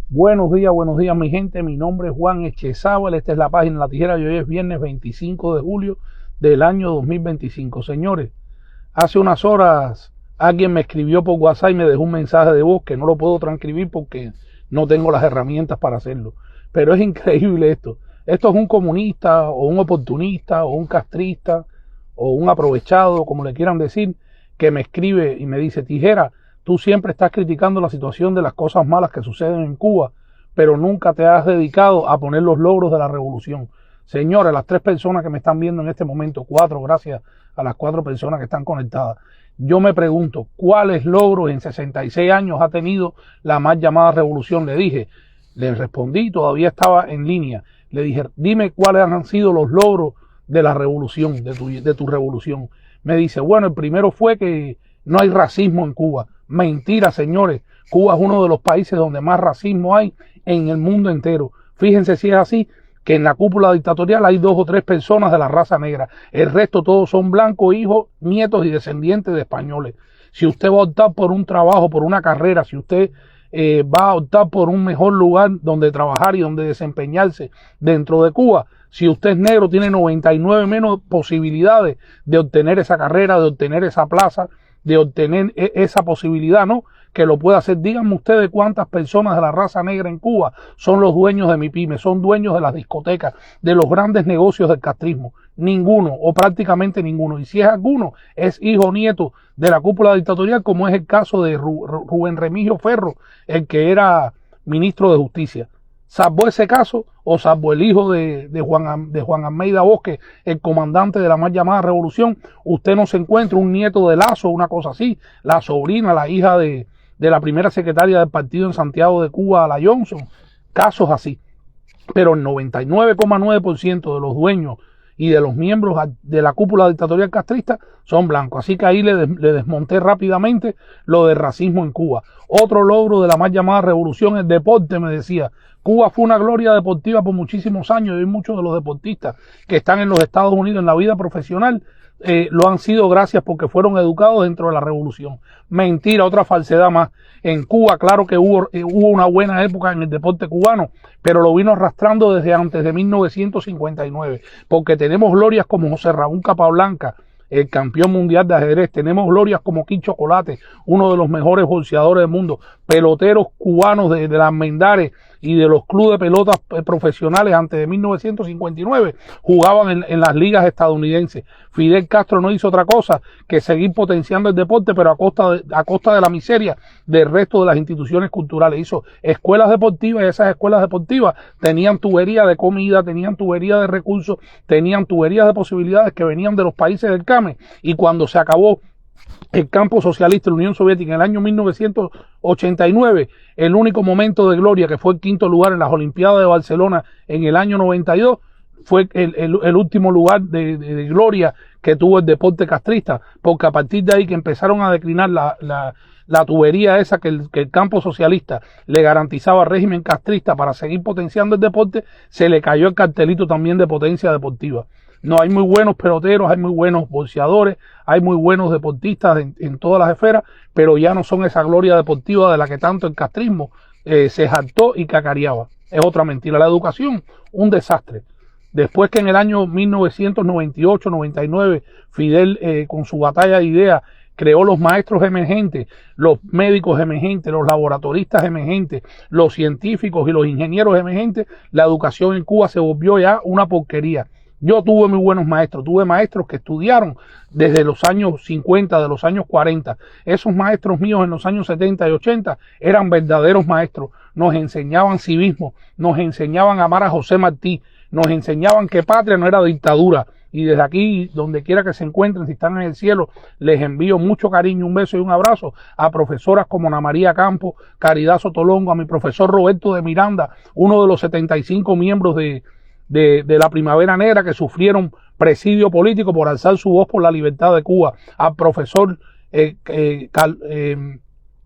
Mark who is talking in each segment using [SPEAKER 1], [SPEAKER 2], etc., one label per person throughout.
[SPEAKER 1] Buenos días mi gente, mi nombre es Juan Echezábal, esta es la página La Tijera y hoy es viernes 25 de julio del año 2025. Señores, hace unas horas alguien me escribió por WhatsApp y me dejó un mensaje de voz que no lo puedo transcribir porque no tengo las herramientas para hacerlo. Pero es increíble esto. Esto es un comunista o un oportunista o un castrista o un aprovechado, como le quieran decir, que me escribe y me dice: Tijera, tú siempre estás criticando la situación de las cosas malas que suceden en Cuba, pero nunca te has dedicado a poner los logros de la revolución. Señores, las 3 personas que me están viendo en este momento, 4, gracias a las 4 personas que están conectadas, yo me pregunto, ¿cuáles logros en 66 años ha tenido la mal llamada revolución? Le respondí, todavía estaba en línea, le dije, dime cuáles han sido los logros de la revolución, de tu revolución. Me dice, bueno, el primero fue que no hay racismo en Cuba. Mentira, señores. Cuba es uno de los países donde más racismo hay en el mundo entero. Fíjense si es así, que en la cúpula dictatorial hay 2 o 3 personas de la raza negra. El resto todos son blancos, hijos, nietos y descendientes de españoles. Si usted va a optar por un trabajo, por una carrera, si usted va a optar por un mejor lugar donde trabajar y donde desempeñarse dentro de Cuba, si usted es negro, tiene 99 menos posibilidades de obtener esa carrera, de obtener esa plaza, de obtener esa posibilidad, ¿no? Que lo pueda hacer. Díganme ustedes cuántas personas de la raza negra en Cuba son los dueños de mi pyme, son dueños de las discotecas, de los grandes negocios del castrismo. Ninguno, o prácticamente ninguno. Y si es alguno, es hijo o nieto de la cúpula dictatorial, como es el caso de Rubén Remigio Ferro, el que era ministro de Justicia. Salvo ese caso, o salvo el hijo de Juan Almeida Bosque, el comandante de la mal llamada revolución, usted no se encuentra un nieto de Lazo, una cosa así, la sobrina, la hija de la primera secretaria del partido en Santiago de Cuba, la Johnson, casos así. Pero el 99,9% de los dueños y de los miembros de la cúpula dictatorial castrista son blancos. Así que ahí le desmonté rápidamente lo del racismo en Cuba. Otro logro de la mal llamada revolución, el deporte, me decía. Cuba fue una gloria deportiva por muchísimos años y hay muchos de los deportistas que están en los Estados Unidos en la vida profesional lo han sido gracias porque fueron educados dentro de la revolución. Mentira, otra falsedad más. En Cuba, claro que hubo una buena época en el deporte cubano, pero lo vino arrastrando desde antes de 1959, porque tenemos glorias como José Raúl Capablanca, el campeón mundial de ajedrez, tenemos glorias como Kid Chocolate, uno de los mejores bolseadores del mundo, peloteros cubanos de las Mendares y de los clubes de pelotas profesionales antes de 1959 jugaban en las ligas estadounidenses. Fidel Castro no hizo otra cosa que seguir potenciando el deporte, pero a costa de la miseria del resto de las instituciones culturales. Hizo escuelas deportivas y esas escuelas deportivas tenían tuberías de comida, tenían tuberías de recursos, tenían tuberías de posibilidades que venían de los países del CAME, y cuando se acabó el campo socialista de la Unión Soviética en el año 1989, el único momento de gloria, que fue el 5º lugar en las Olimpiadas de Barcelona en el año 92, fue el último lugar de gloria que tuvo el deporte castrista, porque a partir de ahí que empezaron a declinar la tubería esa que el campo socialista le garantizaba al régimen castrista para seguir potenciando el deporte, se le cayó el cartelito también de potencia deportiva. No, hay muy buenos peloteros, hay muy buenos boxeadores, hay muy buenos deportistas en todas las esferas, pero ya no son esa gloria deportiva de la que tanto el castrismo se jactó y cacareaba. Es otra mentira. La educación, un desastre. Después que en el año 1998-99 Fidel con su batalla de ideas creó los maestros emergentes, los médicos emergentes, los laboratoristas emergentes, los científicos y los ingenieros emergentes, la educación en Cuba se volvió ya una porquería. Yo tuve muy buenos maestros, tuve maestros que estudiaron desde los años 50, de los años 40. Esos maestros míos en los años 70 y 80 eran verdaderos maestros. Nos enseñaban civismo, nos enseñaban a amar a José Martí, nos enseñaban que patria no era dictadura. Y desde aquí, donde quiera que se encuentren, si están en el cielo, les envío mucho cariño, un beso y un abrazo a profesoras como Ana María Campos, Caridad Sotolongo, a mi profesor Roberto de Miranda, uno de los 75 miembros de la Primavera Negra que sufrieron presidio político por alzar su voz por la libertad de Cuba, al profesor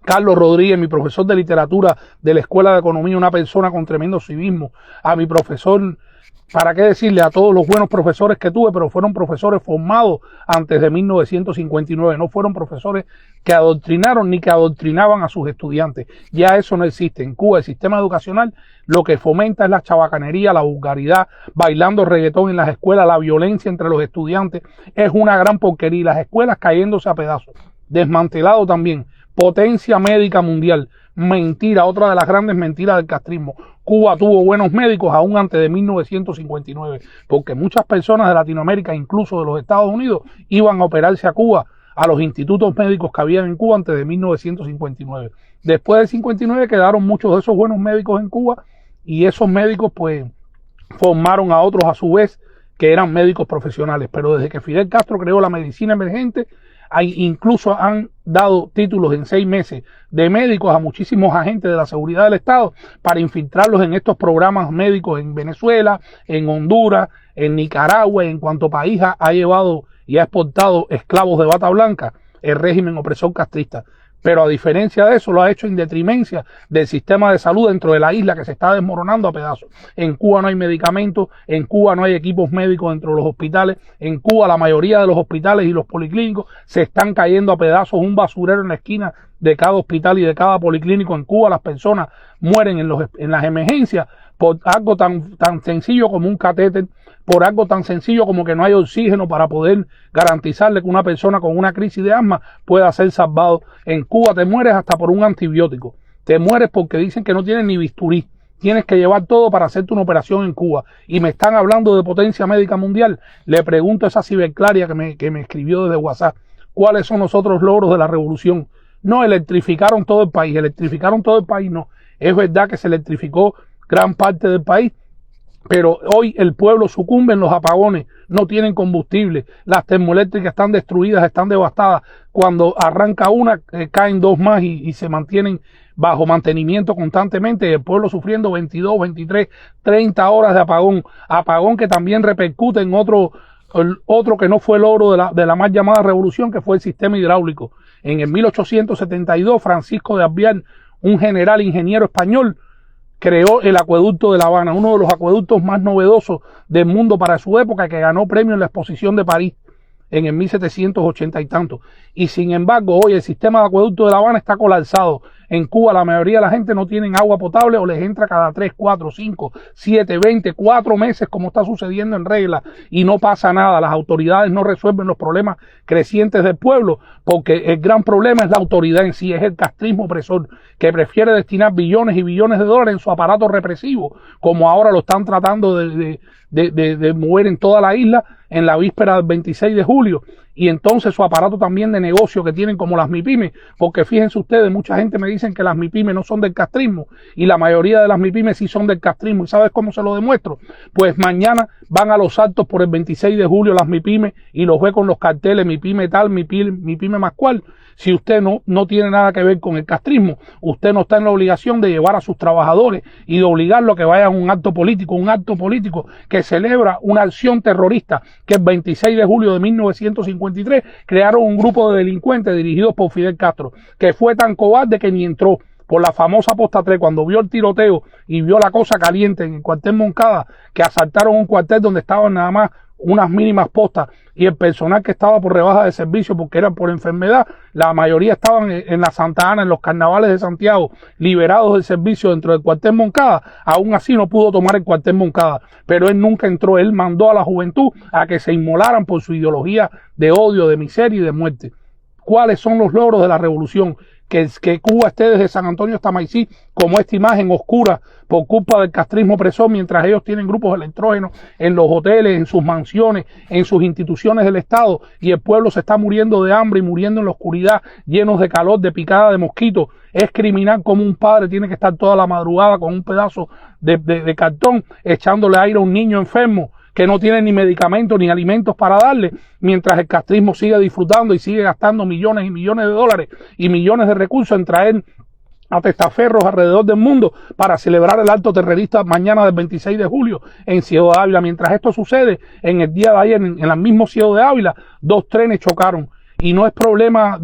[SPEAKER 1] Carlos Rodríguez, mi profesor de literatura de la Escuela de Economía, una persona con tremendo civismo, a mi profesor ¿Para qué decirle a todos los buenos profesores que tuve? Pero fueron profesores formados antes de 1959, no fueron profesores que adoctrinaron ni que adoctrinaban a sus estudiantes. Ya eso no existe. En Cuba el sistema educacional lo que fomenta es la chabacanería, la vulgaridad, bailando reggaetón en las escuelas, la violencia entre los estudiantes. Es una gran porquería. Las escuelas cayéndose a pedazos, desmantelado también. Potencia médica mundial. Mentira, otra de las grandes mentiras del castrismo. Cuba tuvo buenos médicos aún antes de 1959, porque muchas personas de Latinoamérica, incluso de los Estados Unidos, iban a operarse a Cuba, a los institutos médicos que habían en Cuba antes de 1959. Después del 59 quedaron muchos de esos buenos médicos en Cuba y esos médicos pues formaron a otros a su vez que eran médicos profesionales. Pero desde que Fidel Castro creó la medicina emergente, incluso han dado títulos en 6 meses de médicos a muchísimos agentes de la seguridad del Estado para infiltrarlos en estos programas médicos en Venezuela, en Honduras, en Nicaragua, en cuanto país ha llevado y ha exportado esclavos de bata blanca el régimen opresor castrista. Pero a diferencia de eso, lo ha hecho en detrimencia del sistema de salud dentro de la isla que se está desmoronando a pedazos. En Cuba no hay medicamentos, en Cuba no hay equipos médicos dentro de los hospitales, en Cuba la mayoría de los hospitales y los policlínicos se están cayendo a pedazos, un basurero en la esquina de cada hospital y de cada policlínico. En Cuba las personas mueren en las emergencias por algo tan sencillo como un catéter, por algo tan sencillo como que no hay oxígeno para poder garantizarle que una persona con una crisis de asma pueda ser salvado. En Cuba te mueres hasta por un antibiótico, te mueres porque dicen que no tienen ni bisturí, tienes que llevar todo para hacerte una operación en Cuba. Y me están hablando de potencia médica mundial. Le pregunto a esa ciberclaria que me escribió desde WhatsApp, ¿cuáles son los otros logros de la revolución? No, electrificaron todo el país, no. Es verdad que se electrificó gran parte del país, pero hoy el pueblo sucumbe en los apagones, no tienen combustible, las termoeléctricas están destruidas, están devastadas. Cuando arranca una, caen 2 más y se mantienen bajo mantenimiento constantemente. El pueblo sufriendo 22, 23, 30 horas de apagón que también repercute en otro que no fue logro de la más llamada revolución, que fue el sistema hidráulico. En el 1872, Francisco de Alvear, un general ingeniero español, creó el acueducto de La Habana, uno de los acueductos más novedosos del mundo para su época, que ganó premio en la exposición de París en el 1780 y tanto. Y sin embargo, hoy el sistema de acueducto de La Habana está colapsado. En Cuba la mayoría de la gente no tienen agua potable o les entra cada 3, 4, 5, 7, 20, 4 meses, como está sucediendo en regla, y no pasa nada. Las autoridades no resuelven los problemas crecientes del pueblo, porque el gran problema es la autoridad en sí, es el castrismo opresor, que prefiere destinar billones y billones de dólares en su aparato represivo, como ahora lo están tratando de mover en toda la isla en la víspera del 26 de julio. Y entonces su aparato también de negocio que tienen como las MIPYME, porque fíjense ustedes, mucha gente me dicen que las MIPYME no son del castrismo, y la mayoría de las MIPYME sí son del castrismo. ¿Y sabes cómo se lo demuestro? Pues mañana van a los actos por el 26 de julio las MIPYME y los ve con los carteles MIPYME tal, MIPYME más cual. Si usted no tiene nada que ver con el castrismo, usted no está en la obligación de llevar a sus trabajadores y de obligarlo a que vayan a un acto político que celebra una acción terrorista, que el 26 de julio de 1953 crearon un grupo de delincuentes dirigidos por Fidel Castro, que fue tan cobarde que ni entró. Por la famosa posta 3, cuando vio el tiroteo y vio la cosa caliente en el cuartel Moncada, que asaltaron un cuartel donde estaban nada más unas mínimas postas y el personal que estaba por rebaja de servicio porque eran por enfermedad, la mayoría estaban en la Santa Ana, en los carnavales de Santiago, liberados del servicio dentro del cuartel Moncada. Aún así no pudo tomar el cuartel Moncada, pero él nunca entró. Él mandó a la juventud a que se inmolaran por su ideología de odio, de miseria y de muerte. ¿Cuáles son los logros de la revolución? Que Cuba esté desde San Antonio hasta Maicí como esta imagen oscura por culpa del castrismo opresor, mientras ellos tienen grupos electrógenos en los hoteles, en sus mansiones, en sus instituciones del Estado, y el pueblo se está muriendo de hambre y muriendo en la oscuridad, llenos de calor, de picada de mosquitos. Es criminal como un padre tiene que estar toda la madrugada con un pedazo de cartón echándole aire a un niño enfermo que no tiene ni medicamentos ni alimentos para darle, mientras el castrismo sigue disfrutando y sigue gastando millones y millones de dólares y millones de recursos en traer a testaferros alrededor del mundo para celebrar el acto terrorista mañana del 26 de julio en Ciego de Ávila. Mientras esto sucede, en el día de ayer, en el mismo Ciego de Ávila, 2 trenes chocaron y no es problema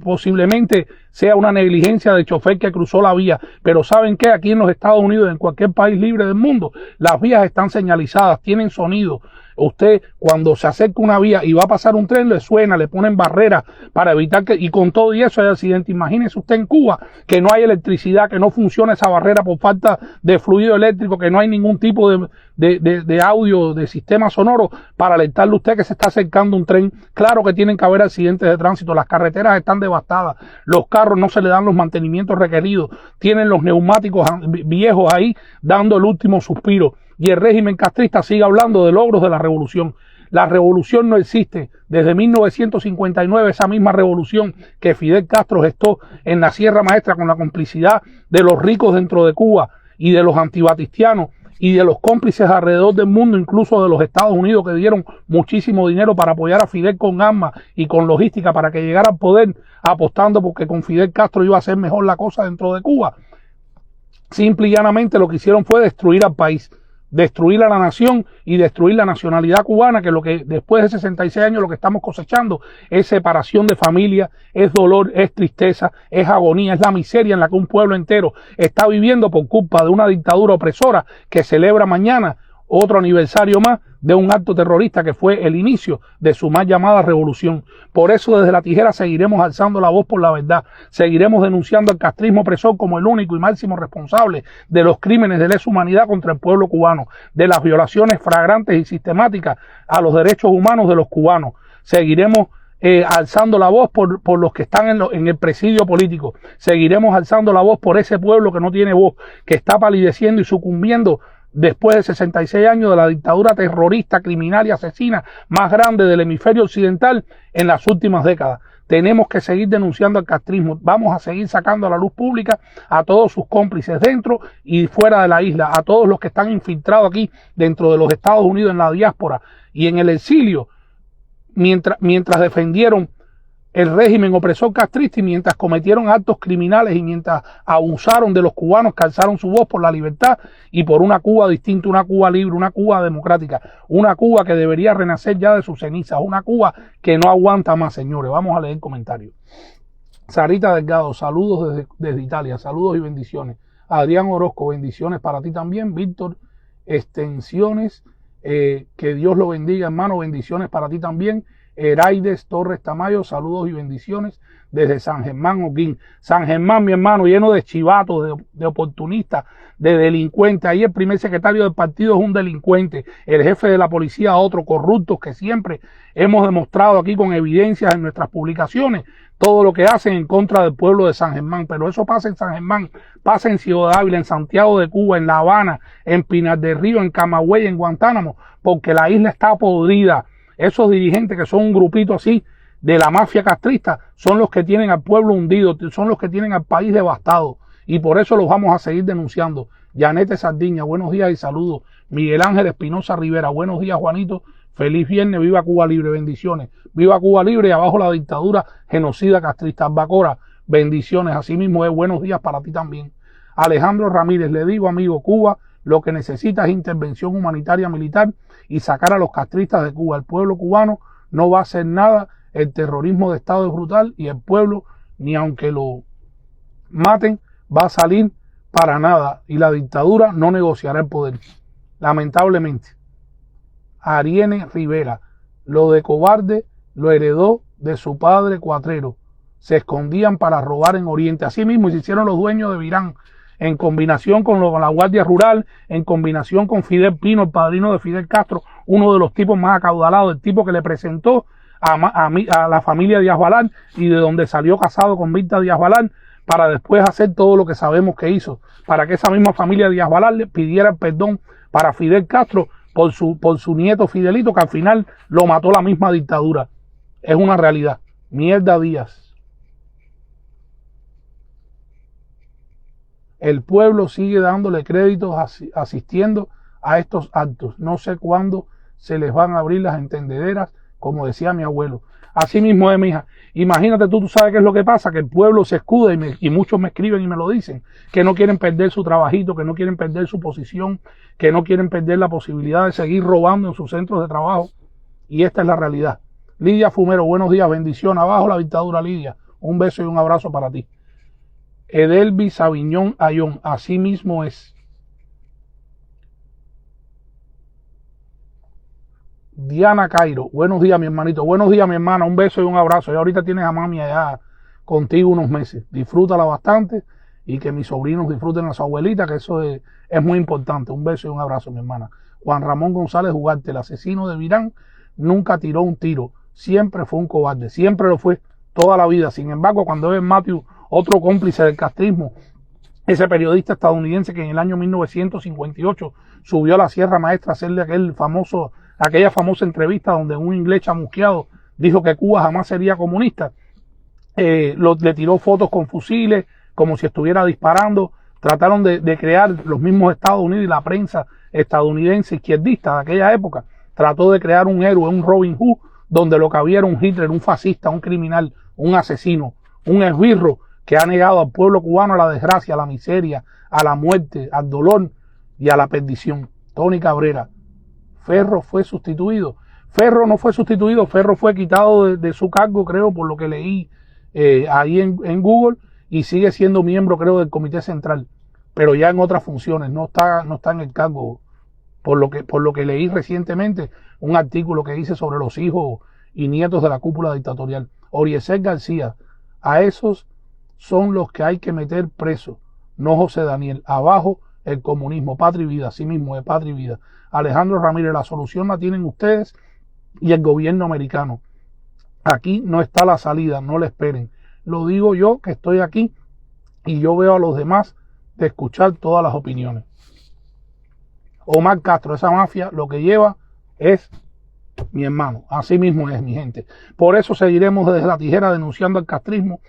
[SPEAKER 1] posiblemente sea una negligencia del chofer que cruzó la vía, pero ¿saben qué? Aquí en los Estados Unidos, en cualquier país libre del mundo, las vías están señalizadas, tienen sonido. Usted cuando se acerca una vía y va a pasar un tren, le suena, le ponen barreras para evitar que, y con todo y eso hay accidente. Imagínese usted en Cuba que no hay electricidad, que no funciona esa barrera por falta de fluido eléctrico, que no hay ningún tipo de audio, de sistema sonoro para alertarle a usted que se está acercando un tren. Claro que tienen que haber accidentes de tránsito, las carreteras están devastadas, los carros no se le dan los mantenimientos requeridos, tienen los neumáticos viejos ahí dando el último suspiro. Y el régimen castrista sigue hablando de logros de la revolución. La revolución no existe. Desde 1959, esa misma revolución que Fidel Castro gestó en la Sierra Maestra con la complicidad de los ricos dentro de Cuba y de los antibatistianos y de los cómplices alrededor del mundo, incluso de los Estados Unidos, que dieron muchísimo dinero para apoyar a Fidel con armas y con logística para que llegara al poder, apostando porque con Fidel Castro iba a ser mejor la cosa dentro de Cuba. Simple y llanamente lo que hicieron fue destruir al país, destruir a la nación y destruir la nacionalidad cubana, que lo que después de 66 años lo que estamos cosechando es separación de familia, es dolor, es tristeza, es agonía, es la miseria en la que un pueblo entero está viviendo por culpa de una dictadura opresora que celebra mañana otro aniversario más de un acto terrorista que fue el inicio de su mal llamada revolución. Por eso desde La Tijera seguiremos alzando la voz por la verdad, seguiremos denunciando al castrismo opresor como el único y máximo responsable de los crímenes de lesa humanidad contra el pueblo cubano, de las violaciones flagrantes y sistemáticas a los derechos humanos de los cubanos. Seguiremos alzando la voz por los que están en el presidio político, seguiremos alzando la voz por ese pueblo que no tiene voz, que está palideciendo y sucumbiendo después de 66 años de la dictadura terrorista, criminal y asesina más grande del hemisferio occidental en las últimas décadas. Tenemos que seguir denunciando al castrismo, vamos a seguir sacando a la luz pública a todos sus cómplices dentro y fuera de la isla, a todos los que están infiltrados aquí dentro de los Estados Unidos, en la diáspora y en el exilio, mientras defendieron el régimen opresor castrista y mientras cometieron actos criminales y mientras abusaron de los cubanos que alzaron su voz por la libertad y por una Cuba distinta, una Cuba libre, una Cuba democrática, una Cuba que debería renacer ya de sus cenizas, una Cuba que no aguanta más, señores. Vamos a leer comentarios. Sarita Delgado, saludos desde Italia, saludos y bendiciones. Adrián Orozco, bendiciones para ti también. Víctor, extensiones, que Dios lo bendiga, hermano, bendiciones para ti también. Heraides Torres Tamayo, saludos y bendiciones desde San Germán, Oquín. San Germán, mi hermano, lleno de chivatos, de oportunistas, de delincuentes. Ahí el primer secretario del partido es un delincuente, el jefe de la policía otro, corruptos que siempre hemos demostrado aquí con evidencias en nuestras publicaciones, todo lo que hacen en contra del pueblo de San Germán. Pero eso pasa en San Germán, pasa en Ciudad Ávila, en Santiago de Cuba, en La Habana, en Pinar del Río, en Camagüey, en Guantánamo, porque la isla está podrida. Esos dirigentes que son un grupito así de la mafia castrista son los que tienen al pueblo hundido, son los que tienen al país devastado y por eso los vamos a seguir denunciando. Yanete Sardiña, buenos días y saludos. Miguel Ángel Espinosa Rivera, buenos días Juanito, feliz viernes, viva Cuba Libre, bendiciones. Viva Cuba Libre y abajo la dictadura genocida castrista. Albacora, bendiciones, así mismo es, buenos días para ti también. Alejandro Ramírez, le digo amigo, Cuba lo que necesita es intervención humanitaria militar y sacar a los castristas de Cuba. El pueblo cubano no va a hacer nada, el terrorismo de Estado es brutal y el pueblo, ni aunque lo maten, va a salir para nada y la dictadura no negociará el poder. Lamentablemente, Ariene Rivera, lo de cobarde lo heredó de su padre cuatrero. Se escondían para robar en Oriente. Así mismo se hicieron los dueños de Virán, en combinación con la Guardia Rural, en combinación con Fidel Pino, el padrino de Fidel Castro, uno de los tipos más acaudalados, el tipo que le presentó a la familia Díaz Balart y de donde salió casado con Mirta Díaz Balart, para después hacer todo lo que sabemos que hizo, para que esa misma familia Díaz Balart le pidiera perdón para Fidel Castro por su nieto Fidelito, que al final lo mató la misma dictadura. Es una realidad. Mierda Díaz. El pueblo sigue dándole créditos, asistiendo a estos actos. No sé cuándo se les van a abrir las entendederas, como decía mi abuelo. Así mismo es, mi hija. Imagínate tú sabes qué es lo que pasa, que el pueblo se escuda y muchos me escriben y me lo dicen, que no quieren perder su trabajito, que no quieren perder su posición, que no quieren perder la posibilidad de seguir robando en sus centros de trabajo. Y esta es la realidad. Lidia Fumero, buenos días, bendición. Abajo la dictadura, Lidia. Un beso y un abrazo para ti. Edelvi Sabiñón Ayón, así mismo es. Diana Cairo, buenos días mi hermanito, buenos días mi hermana, un beso y un abrazo. Y ahorita tienes a mami allá contigo unos meses, disfrútala bastante y que mis sobrinos disfruten a su abuelita, que eso es muy importante. Un beso y un abrazo mi hermana. Juan Ramón González Ugarte, el asesino de Virán, nunca tiró un tiro, siempre fue un cobarde, siempre lo fue toda la vida. Sin embargo, cuando Evan Matthews, otro cómplice del castrismo, ese periodista estadounidense que en el año 1958 subió a la Sierra Maestra a hacerle aquella famosa entrevista donde un inglés chamusqueado dijo que Cuba jamás sería comunista, le tiró fotos con fusiles como si estuviera disparando. Trataron de crear los mismos Estados Unidos, y la prensa estadounidense izquierdista de aquella época trató de crear un héroe, un Robin Hood, donde lo que había era un Hitler, un fascista, un criminal, un asesino, un esbirro que ha negado al pueblo cubano a la desgracia, a la miseria, a la muerte, al dolor y a la perdición. Tony Cabrera, Ferro fue sustituido. Ferro no fue sustituido, Ferro fue quitado de su cargo, creo, por lo que leí ahí en Google, y sigue siendo miembro, creo, del Comité Central, pero ya en otras funciones, no está en el cargo, por lo que leí recientemente, un artículo que dice sobre los hijos y nietos de la cúpula dictatorial. Oriezer García, a esos son los que hay que meter presos, no José Daniel. Abajo el comunismo, patria y vida, así mismo de patria y vida. Alejandro Ramírez, la solución la tienen ustedes y el gobierno americano. Aquí no está la salida, no le esperen. Lo digo yo que estoy aquí y yo veo a los demás de escuchar todas las opiniones. Omar Castro, esa mafia lo que lleva es mi hermano, así mismo es mi gente. Por eso seguiremos desde la tijera denunciando el castrismo.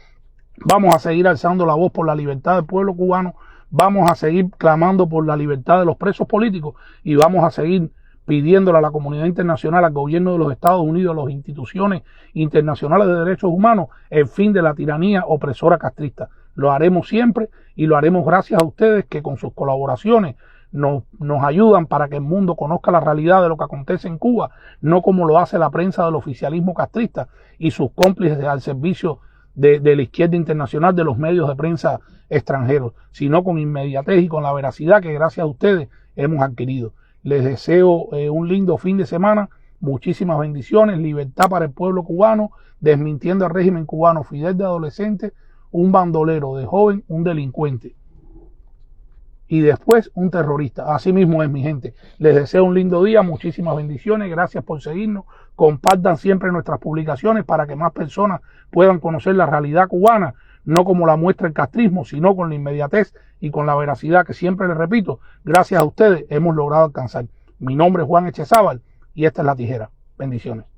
[SPEAKER 1] Vamos a seguir alzando la voz por la libertad del pueblo cubano, vamos a seguir clamando por la libertad de los presos políticos y vamos a seguir pidiéndole a la comunidad internacional, al gobierno de los Estados Unidos, a las instituciones internacionales de derechos humanos, el fin de la tiranía opresora castrista. Lo haremos siempre y lo haremos gracias a ustedes que con sus colaboraciones nos ayudan para que el mundo conozca la realidad de lo que acontece en Cuba, no como lo hace la prensa del oficialismo castrista y sus cómplices al servicio de la izquierda internacional, de los medios de prensa extranjeros, sino con inmediatez y con la veracidad que gracias a ustedes hemos adquirido. Les deseo un lindo fin de semana, muchísimas bendiciones, libertad para el pueblo cubano, desmintiendo al régimen cubano. Fidel de adolescente, un bandolero; de joven, un delincuente, y después un terrorista. Así mismo es mi gente. Les deseo un lindo día, muchísimas bendiciones, gracias por seguirnos, compartan siempre nuestras publicaciones para que más personas puedan conocer la realidad cubana, no como la muestra el castrismo, sino con la inmediatez y con la veracidad que siempre les repito, gracias a ustedes hemos logrado alcanzar. Mi nombre es Juan Echezábal y esta es La Tijera. Bendiciones.